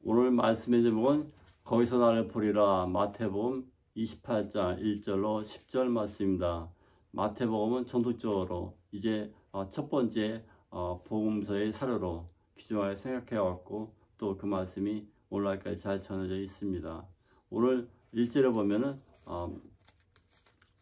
오늘 말씀의 제목은 거기서 나를 보리라. 마태복음 28장 1절로 10절 말씀입니다. 마태복음은 전통적으로 이제 첫 번째 복음서의 사료로 귀중하게 생각해왔고 또 그 말씀이 오늘날까지 잘 전해져 있습니다. 오늘 1절에 보면은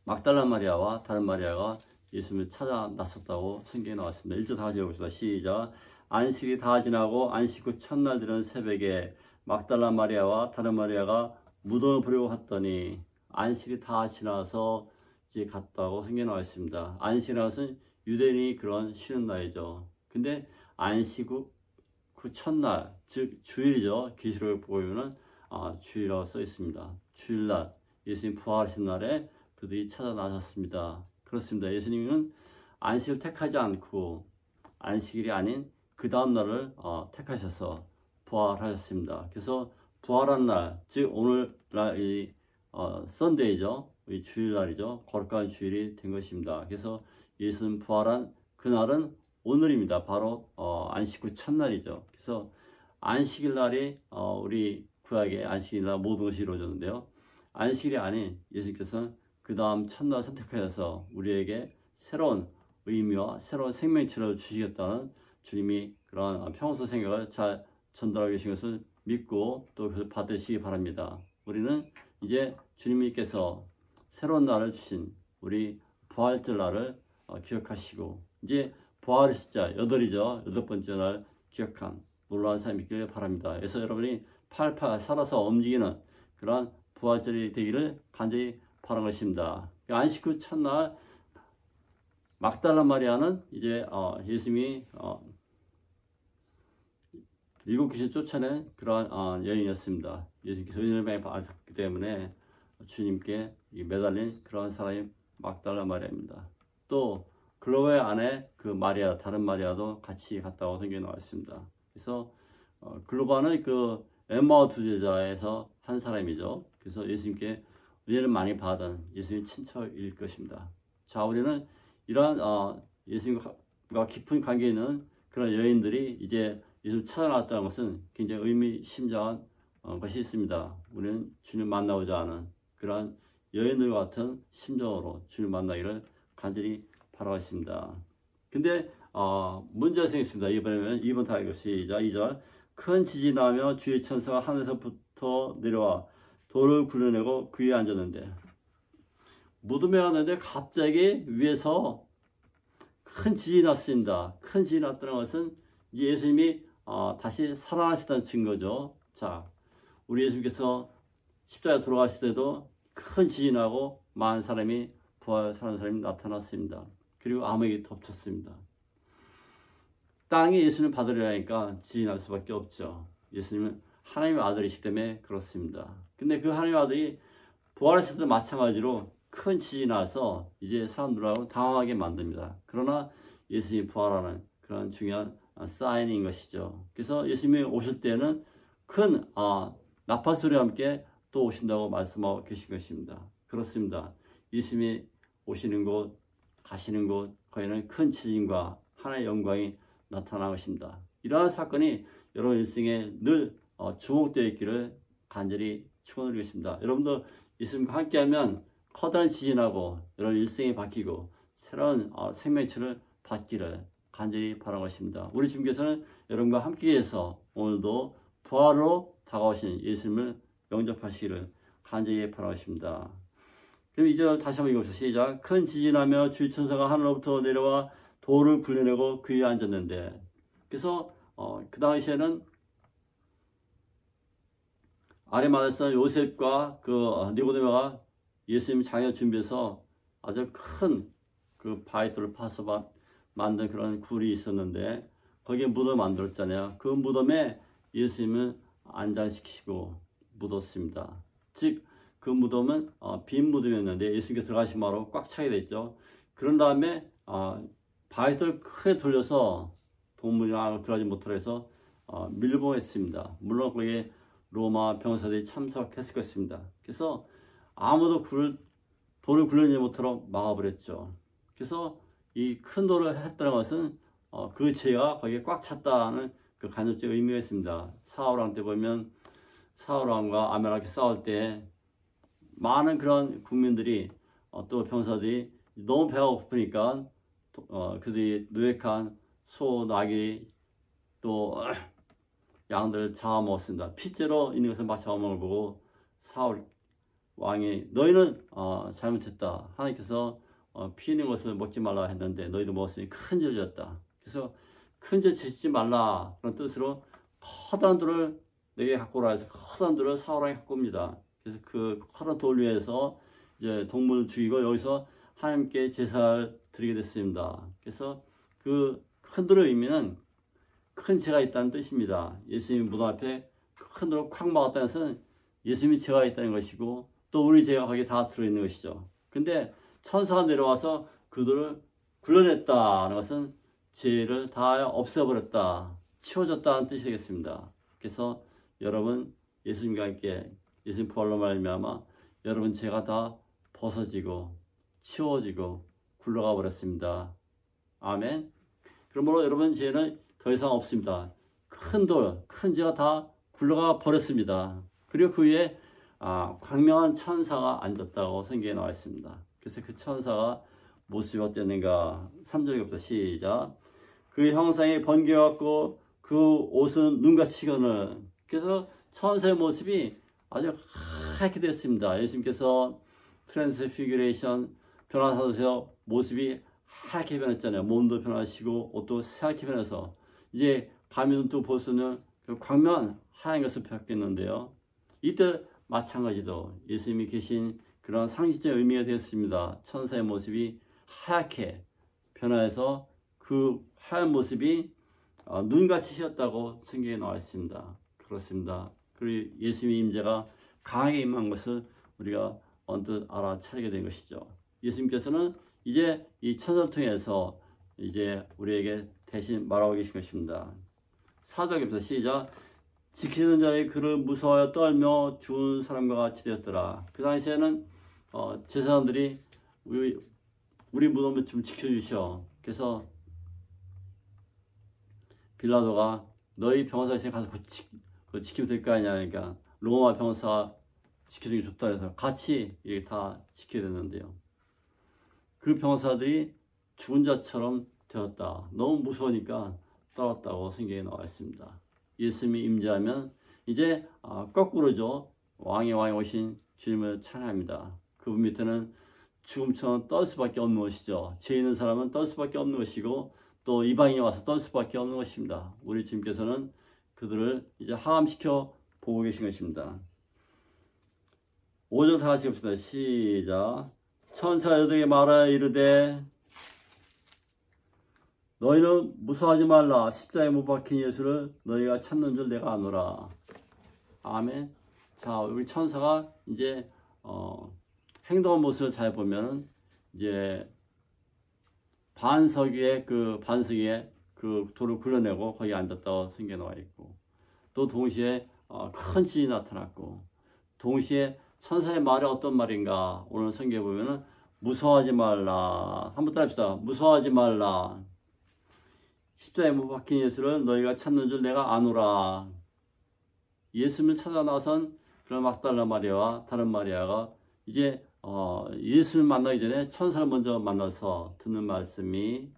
막달라 마리아와 다른 마리아가 예수님을 찾아 나섰다고 성경에 나왔습니다. 1절 다 같이 읽어봅시다. 시작. 안식이 다 지나고 안식 후 첫날 되는 새벽에 막달라 마리아와 다른 마리아가 무덤을 보려고 갔더니 안식이 다 지나서 이제 갔다고 성경에 나와 있습니다. 안식이라는 것은 유대인이 그런 쉬는 날이죠. 근데 안식 후 그 첫날, 즉 주일이죠. 계시록을 보면은 주일이라고 써 있습니다. 주일날 예수님 부활하신 날에 그들이 찾아 나섰습니다. 그렇습니다. 예수님은 안식을 택하지 않고 안식일이 아닌 그 다음 날을 택하셔서 부활하셨습니다. 그래서 부활한 날, 즉 오늘날 썬데이죠. 이 주일날이죠. 거룩한 주일이 된 것입니다. 그래서 예수님 부활한 그날은 오늘입니다. 바로 안식 후 첫날이죠. 그래서 안식일 날이 우리 구약의 안식일 날 모든 것이 이루어졌는데요. 안식일이 아닌 예수님께서는 그 다음 첫날 선택하셔서 우리에게 새로운 의미와 새로운 생명체를 주시겠다는 주님이 그러한 평소 생각을 잘 전달하고 계신 것을 믿고 또 그것을 받으시기 바랍니다. 우리는 이제 주님께서 새로운 날을 주신 우리 부활절 날을 기억하시고 이제 부활의 숫자 8이죠. 8번째 날 기억한 놀라운 삶이 있기를 바랍니다. 그래서 여러분이 팔팔 살아서 움직이는 그러한 부활절이 되기를 간절히 바라는 것입니다. 안식 후 첫날 막달라 마리아는 이제 예수님이 7귀신 쫓아낸 그러한 여인이었습니다. 예수님께서 은혜를 많이 받았기 때문에 주님께 매달린 그러한 사람이 막달라 마리아입니다. 또 글로바의 아내 그 마리아, 다른 마리아도 같이 갔다고 성경에 나와 있습니다. 그래서 글로바는 그 엠마오 두 제자에서 한 사람이죠. 그래서 예수님께 은혜를 많이 받은 예수님 친척일 것입니다. 자, 우리는 이러한 예수님과 깊은 관계에 있는 그런 여인들이 이제 예수를 찾아 나왔다는 것은 굉장히 의미심장한 것이 있습니다. 우리는 주님 만나고자 하는 그러한 여인들과 같은 심정으로 주님 만나기를 간절히 바라겠습니다. 근데 문제가 생겼습니다. 이번에는 2번 다 읽고 시작. 2절. 큰 지진이 나며 주의 천사가 하늘에서부터 내려와 돌을 굴려내고 그 위에 앉았는데 무덤에 갔는데 갑자기 위에서 큰 지진이 났습니다. 큰 지진이 났다는 것은 예수님이 다시 살아나시다는 증거죠. 자, 우리 예수님께서 십자가에 돌아가실 때도 큰 지진이 나고 많은 사람이 부활하는 사람이 나타났습니다. 그리고 암흑이 덮쳤습니다. 땅이 예수님을 받으려 하니까 지진이 날 수밖에 없죠. 예수님은 하나님의 아들이시기 때문에 그렇습니다. 근데 그 하나님의 아들이 부활하실 때도 마찬가지로 큰 지진이 나서 이제 사람들하고 당황하게 만듭니다. 그러나 예수님이 부활하는 그런 중요한 사인인 것이죠. 그래서 예수님이 오실 때는 큰 나팔 소리와 함께 또 오신다고 말씀하고 계신 것입니다. 그렇습니다. 예수님이 오시는 곳, 가시는 곳, 거기는 큰 지진과 하나의 영광이 나타나는 것입니다. 이러한 사건이 여러분 일생에 늘 주목되어 있기를 간절히 축원드리겠습니다. 여러분도 예수님과 함께하면 커다란 지진하고 여러분 일생이 바뀌고 새로운 생명체를 받기를 간절히 바라는 것입니다. 우리 주님께서는 여러분과 함께해서 오늘도 부활로 다가오신 예수님을 영접하시기를 간절히 바라는 것입니다. 그럼 이제 다시 한번 읽어보시죠. 시작. 큰 지진하며 주의 천사가 하늘로부터 내려와 돌을 굴려내고 그 위에 앉았는데 그래서 그 당시에는 아리마다에서 요셉과 그 니고데모가 예수님 장을 준비해서 아주 큰 그 바위돌을 파서 만든 그런 굴이 있었는데 거기에 무덤을 만들었잖아요. 그 무덤에 예수님을 안장시키시고 묻었습니다. 즉 그 무덤은 빈 무덤이었는데 예수님께 들어가신 바로 꽉 차게 됐죠. 그런 다음에 바위돌을 크게 돌려서 동물이 들어가지 못하게 해서 밀봉했습니다. 물론 거기에 로마 병사들이 참석했을 것입니다. 그래서 아무도 돌을 굴려내지 못하도록 막아버렸죠. 그래서 이 큰 돌을 했다는 것은 그 죄가 거기에 꽉 찼다는 그 간접적 의미가 있습니다. 사울왕 때 보면 사울왕과 아말렉이 싸울 때 많은 그런 국민들이 또 병사들이 너무 배가 고프니까 그들이 노획한 소, 나귀 또 양들 잡아먹었습니다. 핏째로 있는 것을 막 잡아먹은 걸 보고 사울 왕이 너희는 잘못했다. 하나님께서 피 있는 것을 먹지 말라 했는데 너희도 먹었으니 큰 죄를 졌다. 그래서 큰 죄 짓지 말라 그런 뜻으로 커다란 돌을 내게 갖고 오라 해서 커다란 돌을 사울왕이 갖고 옵니다. 그래서 그 커다란 돌 위에서 이제 동물을 죽이고 여기서 하나님께 제사를 드리게 됐습니다. 그래서 그 큰 돌의 의미는 큰 죄가 있다는 뜻입니다. 예수님 무덤 앞에 큰 돌을 콱 막았다는 것은 예수님이 죄가 있다는 것이고 또 우리 죄가 거기에 다 들어있는 것이죠. 근데 천사가 내려와서 그 돌을 굴러냈다는 것은 죄를 다 없애버렸다, 치워졌다는 뜻이 되겠습니다. 그래서 여러분 예수님과 함께 예수님 부활로 말미암아 여러분 죄가 다 벗어지고 치워지고 굴러가 버렸습니다. 아멘. 그러므로 여러분 죄는 더 이상 없습니다. 큰 돌, 큰 죄가 다 굴러가 버렸습니다. 그리고 그 위에 광명한 천사가 앉았다고 성경에 나와 있습니다. 그래서 그 천사가 모습이 어땠는가? 3절부터 시작. 그 형상이 번개같고 그 옷은 눈같이 익었는. 그래서 천사의 모습이 아주 하얗게 됐습니다. 예수님께서 트랜스피규레이션 변화하셔서 모습이 하얗게 변했잖아요. 몸도 변하시고 옷도 새하얗게 변해서 이제 밤이 눈뜨고 볼 수 있는 광명한 하얀 것을 뵙겠는데요. 이때 마찬가지로 예수님이 계신 그런 상징적 의미가 되었습니다. 천사의 모습이 하얗게 변화해서 그 하얀 모습이 눈같이 휘었다고 성경에 나와 있습니다. 그렇습니다. 그리고 예수님의 임재가 강하게 임한 것을 우리가 언뜻 알아차리게 된 것이죠. 예수님께서는 이제 이 천사를 통해서 이제 우리에게 대신 말하고 계신 것입니다. 4절부터 시작. 지키는 자의 그를 무서워하여 떨며 죽은 사람과 같이 되었더라. 그 당시에는 제사장들이 우리 무덤을 좀 지켜주셔. 그래서 빌라도가 너희 병사에 가서 그거 지키면 될 거 아니냐. 그러니까 로마 병사가 지켜주기 좋다 해서 같이 이렇게 다 지켜야 되는데요. 그 병사들이 죽은 자처럼 되었다. 너무 무서우니까 떨었다고 성경에 나와 있습니다. 예수님이 임재하면 이제 거꾸로죠. 왕의 왕이 오신 주님을 찬양합니다. 그분 밑에는 죽음처럼 떨 수밖에 없는 것이죠. 죄 있는 사람은 떨 수밖에 없는 것이고 또 이방인이 와서 떨 수밖에 없는 것입니다. 우리 주님께서는 그들을 이제 하감시켜 보고 계신 것입니다. 5절 다 같이 봅시다. 시작. 천사들에게 말하여 이르되 너희는 무서워하지 말라. 십자가에 못 박힌 예수를 너희가 찾는 줄 내가 아노라. 아멘. 자, 우리 천사가 이제 행동한 모습을 잘 보면 이제 반석 위에 그 돌을 굴러내고 거기 앉았다고 성경에 나와 있고 또 동시에 큰 지진이 나타났고 동시에 천사의 말이 어떤 말인가? 오늘 성경에 보면은 무서워하지 말라. 한번 따라합시다. 무서워하지 말라. 십자가에 못 박힌 예수를 너희가 찾는 줄 내가 아노라. 예수님을 찾아 나선 그런 막달라 마리아와 다른 마리아가 이제 예수를 만나기 전에 천사를 먼저 만나서 듣는 말씀이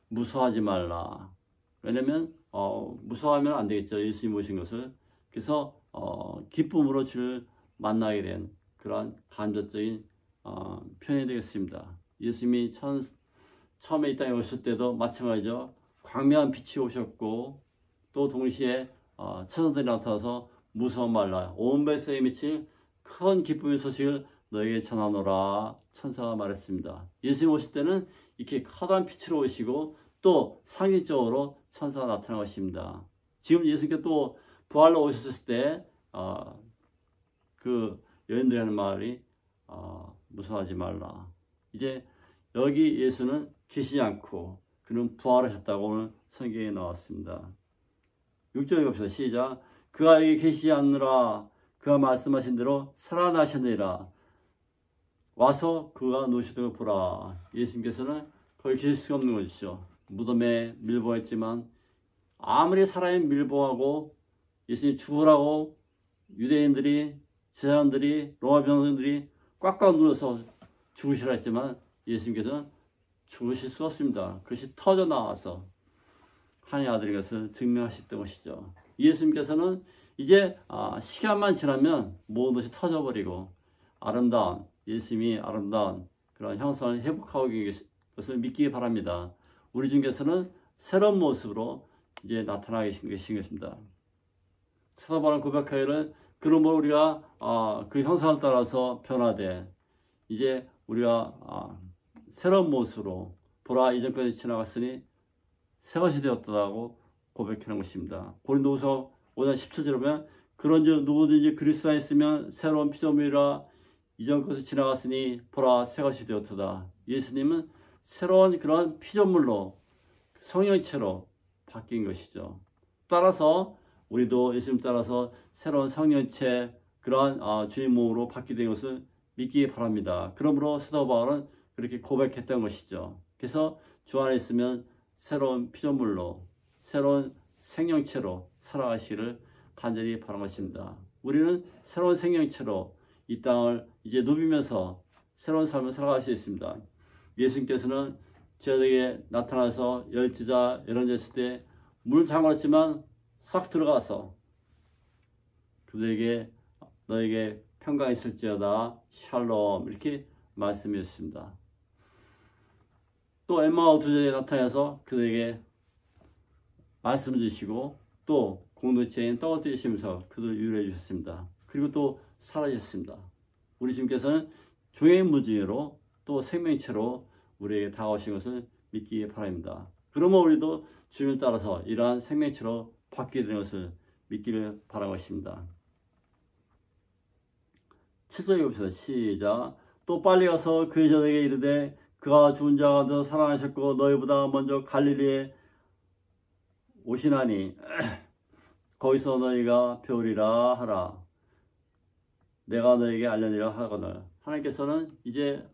무서워하지 말라. 왜냐면 무서워하면 안 되겠죠. 예수님이 오신 것을. 그래서 기쁨으로 주를 만나게 된 그러한 간접적인 표현이 되겠습니다. 예수님이 처음에 이 땅에 오실 때도 마찬가지죠. 광명한 빛이 오셨고 또 동시에 천사들이 나타나서 무서워 말라. 온 백성에 미칠 큰 기쁨의 소식을 너에게 전하노라. 천사가 말했습니다. 예수님 오실 때는 이렇게 커다란 빛으로 오시고 또 상징적으로 천사가 나타난 것입니다. 지금 예수님께 또 부활로 오셨을 때 그 여인들이 하는 말이 무서워하지 말라. 이제 여기 예수는 계시지 않고 그는 부활하셨다고 오늘 성경에 나왔습니다. 6절에 봅시다. 시작. 그가 여기 계시지 않느라 그가 말씀하신 대로 살아나셨느니라. 와서 그가 누우시던 걸 보라. 예수님께서는 거기 계실 수가 없는 것이죠. 무덤에 밀보했지만 아무리 사람이 밀봉하고 예수님 죽으라고 유대인들이, 제사장들이, 로마 병사들이 꽉꽉 눌러서 죽으시라 했지만 예수님께서는 죽으실 수 없습니다. 그것이 터져 나와서 하나님의 아들인 것을 증명하셨던 것이죠. 예수님께서는 이제 시간만 지나면 모든 것이 터져버리고 아름다운, 예수님이 아름다운 그런 형상을 회복하고 계신 것을 믿기 바랍니다. 우리 주님께서는 새로운 모습으로 이제 나타나 계신 것입니다. 사도 바울은 고백하기를 그러므로 우리가 그 형상을 따라서 변화돼 이제 우리가 새로운 모습으로 보라 이전까지 지나갔으니 새 것이 되었다고 고백하는 것입니다. 고린도후서 5장 17절에 보면 그런즉 누구든지 그리스도 안에 있으면 새로운 피조물이라 이전 것이 지나갔으니 보라 새 것이 되었다. 예수님은 새로운 그런 피조물로 성령체로 바뀐 것이죠. 따라서 우리도 예수님 따라서 새로운 성령체 그러한 주님 몸으로 바뀌게 된 것을 믿기 바랍니다. 그러므로 사도 바울은 그렇게 고백했던 것이죠. 그래서 주 안에 있으면 새로운 피조물로 새로운 생명체로 살아가시기를 간절히 바라는 것입니다. 우리는 새로운 생명체로 이 땅을 이제 누비면서 새로운 삶을 살아갈 수 있습니다. 예수님께서는 저에게 나타나서 열지자 열언졌을 때 문을 잠갔지만 싹 들어가서 그들에게 너에게 평강이 있을지어다 샬롬 이렇게 말씀하셨습니다. 또 엠마오 두제에 나타나서 그들에게 말씀을 주시고 또 공동체에 떡을 떼시면서 그들을 위로해 주셨습니다. 그리고 또 사라졌습니다. 우리 주님께서는 종의 무지로 또 생명체로 우리에게 다가오신 것을 믿기 바랍니다. 그러면 우리도 주님을 따라서 이러한 생명체로 바뀌게 되는 것을 믿기를 바라는 것입니다. 7절 읽읍시다. 시작. 또 빨리 가서 그의 저에게 이르되 그가 죽은 자 가운데서 살아나셨고 너희보다 먼저 갈릴리에 오시나니 거기서 너희가 배우리라 하라. 내가 너에게 알려니라 하거늘. 하나님께서는 이제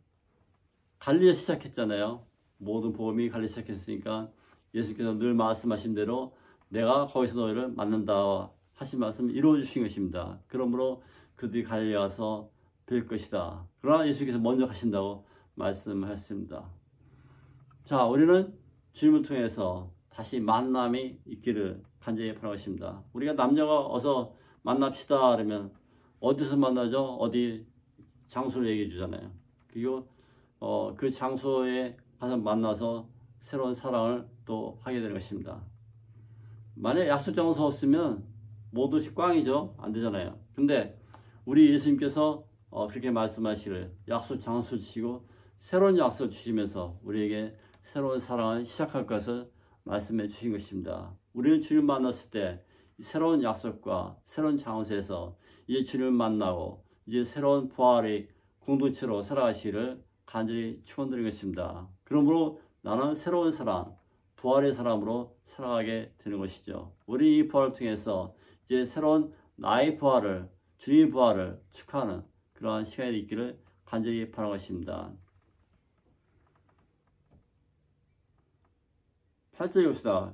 갈릴리에 시작했잖아요. 모든 복음이 갈릴리 시작했으니까 예수께서 늘 말씀하신 대로 내가 거기서 너희를 만난다 하신 말씀 이루어 주신 것입니다. 그러므로 그들이 갈릴리에 가서 뵐 것이다. 그러나 예수께서 먼저 가신다고 말씀하셨습니다. 자, 우리는 주님을 통해서 다시 만남이 있기를 간절히 바라는 것입니다. 우리가 남녀가 어서 만납시다 그러면 어디서 만나죠? 어디 장소를 얘기해 주잖아요. 그리고 그 장소에 가서 만나서 새로운 사랑을 또 하게 되는 것입니다. 만약 약속 장소 없으면 모든 것이 꽝이죠. 안 되잖아요. 근데 우리 예수님께서 그렇게 말씀하시기를 약속 장소 주시고 새로운 약속 주시면서 우리에게 새로운 사랑을 시작할 것을 말씀해 주신 것입니다. 우리는 주님 만났을 때 새로운 약속과 새로운 장소에서 이제 주님을 만나고 이제 새로운 부활의 공동체로 살아가시기를 간절히 축원드리는 것입니다. 그러므로 나는 새로운 사람, 부활의 사람으로 살아가게 되는 것이죠. 우리 이 부활을 통해서 이제 새로운 나의 부활을, 주님의 부활을 축하하는 그러한 시간이 있기를 간절히 바라는 것입니다. 8절 읽읍시다.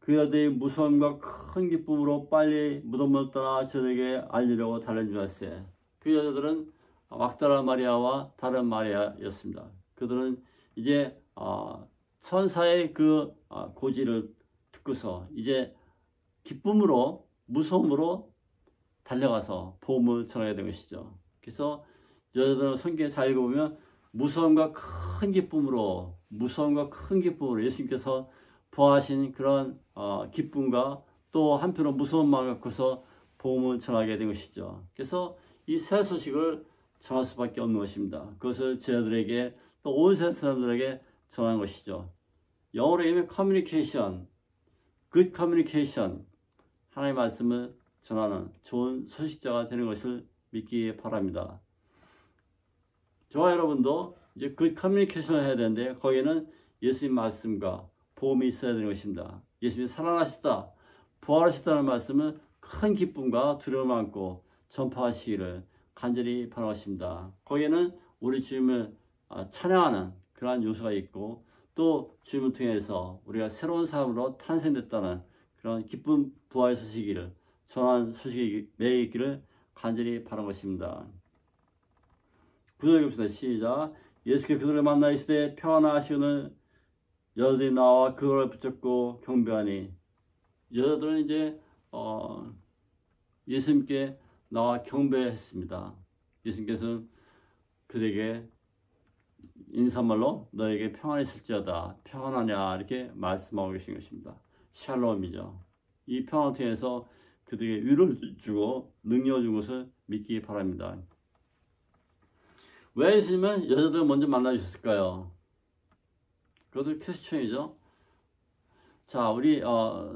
그 여자들이 무서움과 큰 기쁨으로 빨리 무덤을 떠나 저에게 알리려고 달려들었어요. 그 여자들은 막달라 마리아와 다른 마리아였습니다. 그들은 이제 천사의 그 고지를 듣고서 이제 기쁨으로 무서움으로 달려가서 복음을 전하게 된 것이죠. 그래서 여자들은 성경에 잘 읽어보면 무서움과 큰 기쁨으로 예수님께서 부하신 그런 기쁨과 또 한편으로 무서운 마음을 갖고서 복음을 전하게 된 것이죠. 그래서 이 새 소식을 전할 수밖에 없는 것입니다. 그것을 제자들에게 또 온 세상 사람들에게 전하는 것이죠. 영어로 얘기하면 커뮤니케이션, good communication, 하나님의 말씀을 전하는 좋은 소식자가 되는 것을 믿기 바랍니다. 저와 여러분도 이제 good communication을 해야 되는데 거기에는 예수님 말씀과 복음이 있어야 되는 것입니다. 예수님이 살아나셨다, 부활하셨다는 말씀을 큰 기쁨과 두려움을 안고 전파하시기를 간절히 바라십니다. 거기에는 우리 주님을 찬양하는 그러한 요소가 있고 또 주님을 통해서 우리가 새로운 사람으로 탄생됐다는 그런 기쁜 부활의 소식을 전한 소식이 매일 있기를 간절히 바란 것입니다. 9절 읽읍시다. 시작. 예수께서 그들을 만나 이르시되 평안하시오는 여자들이 나와 그걸 붙잡고 경배하니. 여자들은 이제 예수님께 나와 경배했습니다. 예수님께서는 그들에게 인사말로 너에게 평안이 있을지어다, 평안하냐 이렇게 말씀하고 계신 것입니다. 샬롬이죠. 이 평안을 통해서 그들에게 위로를 주고 능력을 준 것을 믿기 바랍니다. 왜 예수님은 여자들을 먼저 만나주셨을까요? 그것도 퀘스천이죠. 자, 우리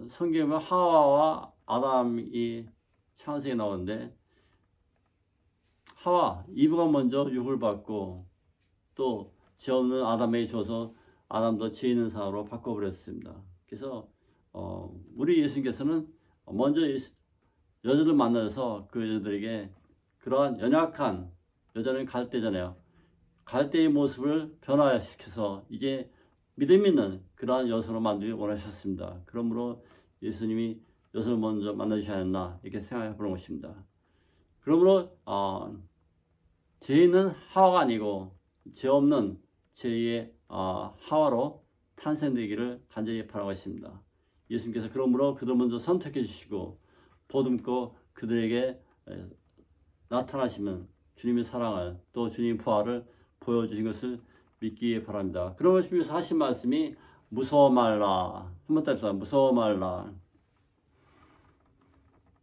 성경에 보면 하와와 아담이 창세기에 나오는데, 하와, 이브가 먼저 육을 받고 또 죄 없는 아담에게 줘서 아담도 죄 있는 사람으로 바꿔버렸습니다. 그래서 우리 예수님께서는 먼저 여자들 만나서 그 여자들에게 그러한 연약한, 여자는 갈대잖아요. 갈대의 모습을 변화시켜서 이제 믿음 있는 그러한 여성으로 만들기 원하셨습니다. 그러므로 예수님이 여성을 먼저 만나주셔야 했나 이렇게 생각해 보는 것입니다. 그러므로 죄 있는 하와가 아니고 죄 없는 제2의 하와로 탄생되기를 간절히 바라고 있습니다. 예수님께서 그러므로 그들 먼저 선택해 주시고 보듬고 그들에게 나타나시면 주님의 사랑을 또 주님의 부활을 보여주신 것을 믿기 바랍니다. 그러면 주님께서 하신 말씀이 무서워 말라. 한번 더 합시다. 무서워 말라.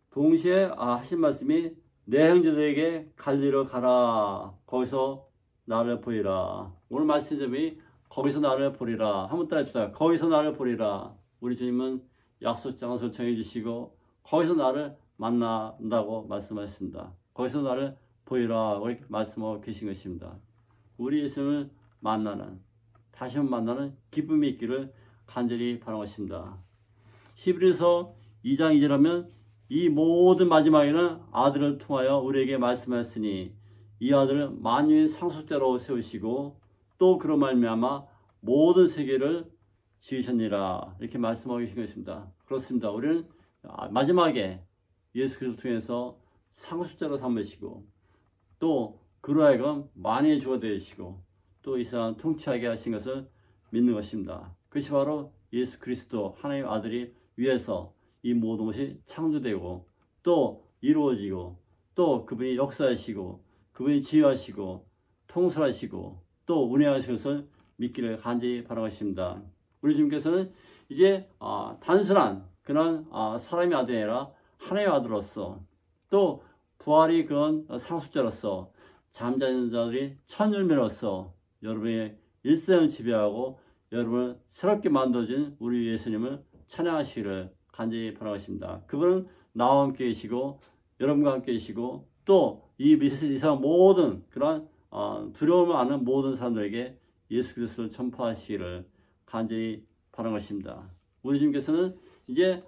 동시에 하신 말씀이 내 형제들에게 갈리러 가라. 거기서 나를 보이라. 오늘 말씀점이 거기서 나를 보리라. 한번 따라 합시다. 거기서 나를 보리라. 우리 주님은 약속 장소를 정해 주시고 거기서 나를 만난다고 말씀하셨습니다. 거기서 나를 보이라 이렇게 말씀하고 계신 것입니다. 우리 예수님을 만나는, 다시 한번 만나는 기쁨이 있기를 간절히 바라는 것입니다. 히브리서 2장 2절 하면 이 모든 마지막에는 아들을 통하여 우리에게 말씀하였으니 이 아들을 만유의 상속자로 세우시고 또 그로 말미암아 모든 세계를 지으셨니라 이렇게 말씀하고 계신 것입니다. 그렇습니다. 우리는 마지막에 예수 그리스도를 통해서 상속자로 삼으시고 또 그로 하여금 만유의 주가 되시고 또 이 세상을 통치하게 하신 것을 믿는 것입니다. 그것이 바로 예수 그리스도 하나님의 아들이 위해서 이 모든 것이 창조되고 또 이루어지고 또 그분이 역사하시고 그분이 지휘하시고 통솔하시고 또 운행하시는 것을 믿기를 간절히 바라는 것입니다. 우리 주님께서는 이제 단순한 그런 사람의 아들이 아니라 하나님의 아들로서 또 부활이 그런 상속자로서 잠자는 자들이 첫 열매로서 여러분의 일생을 지배하고 여러분을 새롭게 만들어진 우리 예수님을 찬양하시기를 간절히 바라겠습니다. 그분은 나와 함께 계시고 여러분과 함께 계시고 또 이 세상 모든 그런 두려움을 아는 모든 사람들에게 예수 그리스도를 전파하시기를 간절히 바라는 것입니다. 우리 주님께서는 이제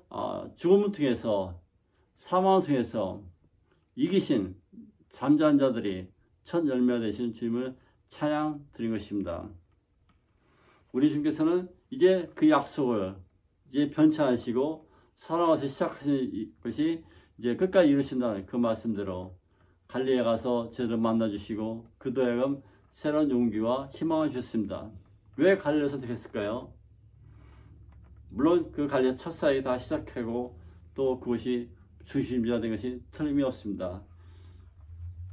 죽음을 통해서 사망을 통해서 이기신 잠자는 자들이 첫 열매가 되신 주님을 찬양 드린 것입니다. 우리 주님께서는 이제 그 약속을 이제 변치 않으시고 살아가서 시작하신 것이 이제 끝까지 이루신다는 그 말씀대로 갈릴리에 가서 저들을 만나주시고 그도 하여금 새로운 용기와 희망을 주셨습니다. 왜 갈릴리를 선택했을까요? 물론 그 갈릴리 첫 사역이 다 시작하고 또 그것이 중심지가 된 것이 틀림이 없습니다.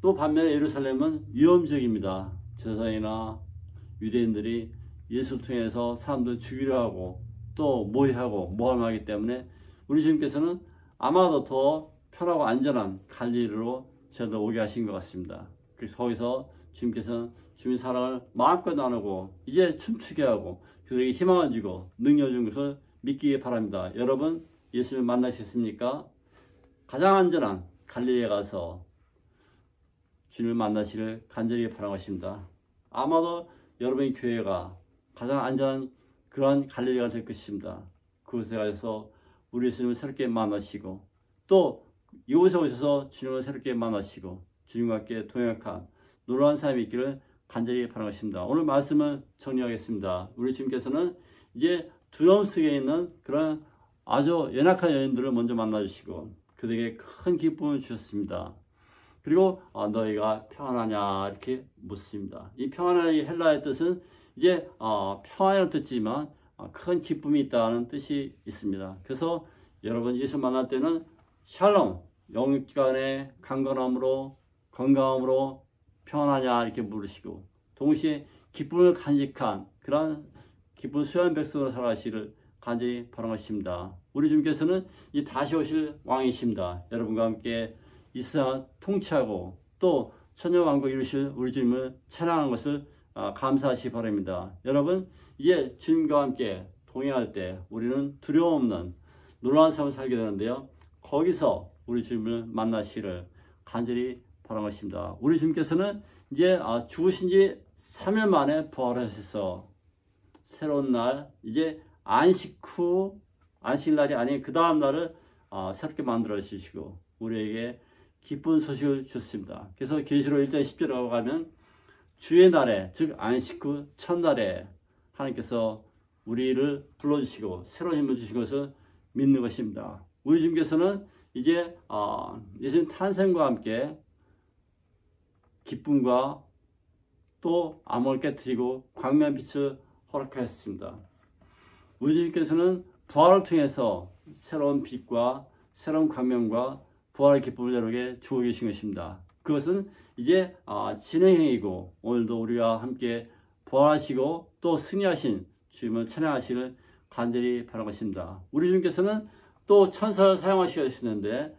또 반면에 예루살렘은 위험지역입니다. 제사장이나 유대인들이 예수를 통해서 사람들을 죽이려 하고 또 모의하고 모함하기 때문에 우리 주님께서는 아마도 더 편하고 안전한 갈릴리로 저들 오게 하신 것 같습니다. 그래서 거기서 주님께서는 주님의 사랑을 마음껏 나누고 이제 춤추게 하고 그들에게 희망을 주고 능력을 준 것을 믿기 바랍니다. 여러분 예수를 만나셨습니까? 가장 안전한 갈릴리에 가서 주님을 만나시를 간절히 바라는 것입니다. 아마도 여러분의 교회가 가장 안전한 그러한 갈릴리가 될 것입니다. 그곳에 가서 우리 예수님을 새롭게 만나시고 또 이곳에 오셔서 주님을 새롭게 만나시고 주님과 함께 동역한 놀라운 삶이 있기를 간절히 바라는 것입니다. 오늘 말씀을 정리하겠습니다. 우리 주님께서는 이제 두려움 속에 있는 그런 아주 연약한 여인들을 먼저 만나주시고 그들에게 큰 기쁨을 주셨습니다. 그리고 너희가 평안하냐 이렇게 묻습니다. 이 평안의 헬라의 뜻은 이제 평안이라는 뜻이지만 큰 기쁨이 있다는 뜻이 있습니다. 그래서 여러분 예수 만날 때는 샬롬, 영육간의 강건함으로 건강함으로 평안하냐 이렇게 물으시고 동시에 기쁨을 간직한 그런 기쁨 수요한 백성으로 살아가시기를 간절히 바라는 것입니다. 우리 주님께서는 이 다시 오실 왕이십니다. 여러분과 함께 이 세상을 통치하고 또 천년왕국 이루실 우리 주님을 찬양하는 것을 감사하시기 바랍니다. 여러분 이제 주님과 함께 동행할 때 우리는 두려움 없는 놀라운 삶을 살게 되는데요. 거기서 우리 주님을 만나시기를 간절히 바라는 것입니다. 우리 주님께서는 이제 죽으신 지 3일 만에 부활하셔서 새로운 날 이제 안식날이 아닌 그 다음 날을 새롭게 만들어 주시고 우리에게 기쁜 소식을 주셨습니다. 그래서 계시록 1장 10절에 가면 주의 날에 즉 안식 후 첫날에 하나님께서 우리를 불러주시고 새로운 힘을 주신 것을 믿는 것입니다. 우리 주님께서는 이제 예수님 탄생과 함께 기쁨과 또 암호를 깨뜨리고 광명빛을 허락하였습니다. 우리 주님께서는 부활을 통해서 새로운 빛과 새로운 광명과 부활의 기쁨을 여러분에게 주고 계신 것입니다. 그것은 이제 진행형이고 오늘도 우리와 함께 부활하시고 또 승리하신 주님을 찬양하시기를 간절히 바라는 것입니다. 우리 주님께서는 또 천사를 사용하시는데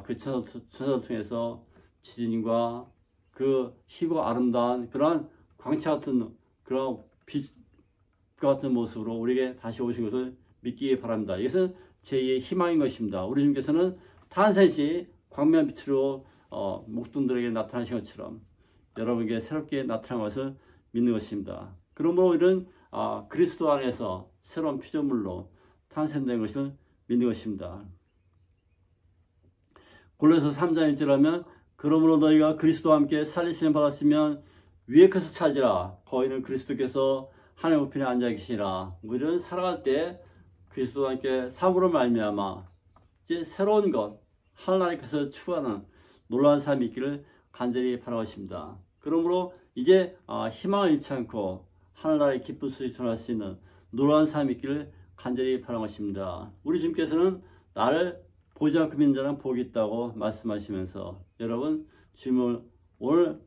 그 천사를 통해서 지진과 그 희고 아름다운 그런 광채 같은 그런 빛 같은 모습으로 우리에게 다시 오신 것을 믿기 바랍니다. 이것은 제2의 희망인 것입니다. 우리 주님께서는 탄생시 광명빛으로 목동들에게 나타나신 것처럼 여러분에게 새롭게 나타난 것을 믿는 것입니다. 그러므로 우리는 그리스도 안에서 새로운 피조물로 탄생된 것을 믿는 것입니다. 골로새 3장 1절 하면 그러므로 너희가 그리스도와 함께 살리심을 받았으면 위에 것을 찾으라. 거기는 그리스도께서 하나님 우편에 앉아 계시니라. 우리는 살아갈 때 그리스도와 함께 삶으로 말미암아 이제 새로운 것 하나님의 것을 추구하는 놀라운 삶이 있기를 간절히 바라고 있습니다. 그러므로 이제 희망을 잃지 않고 하늘나라의 기쁜 소식을 전할 수 있는 놀라운 삶이 있기를 간절히 바라고 있습니다. 우리 주님께서는 나를 보지 않고 믿는 자는 복이 있다고 말씀하시면서 여러분 주님을 오늘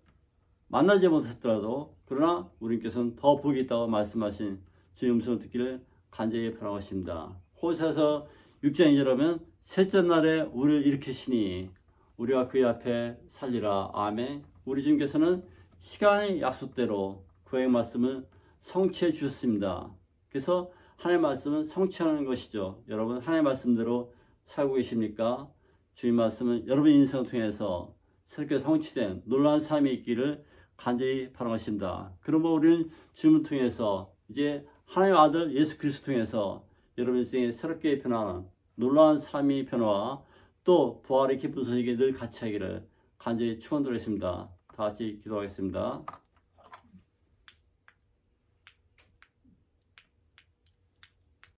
만나지 못했더라도 그러나 우리께서는 더 복이 있다고 말씀하신 주님 음성을 듣기를 간절히 바라고 있습니다. 호세아서 6장 2절 하면 셋째 날에 우리를 일으키시니 우리가 그의 앞에 살리라. 아멘. 우리 주님께서는 시간의 약속대로 그의 말씀을 성취해 주셨습니다. 그래서 하나님의 말씀은 성취하는 것이죠. 여러분 하나님의 말씀대로 살고 계십니까? 주님 말씀은 여러분의 인생을 통해서 새롭게 성취된 놀라운 삶이 있기를 간절히 바라겠습니다. 그러므로 우리는 주님을 통해서 이제 하나님의 아들 예수 그리스도 통해서 여러분 인생에 새롭게 변화하는 놀라운 삶의 변화와 또 부활의 기쁜 소식에 늘 같이 하기를 간절히 축원드리겠습니다. 다 같이 기도하겠습니다.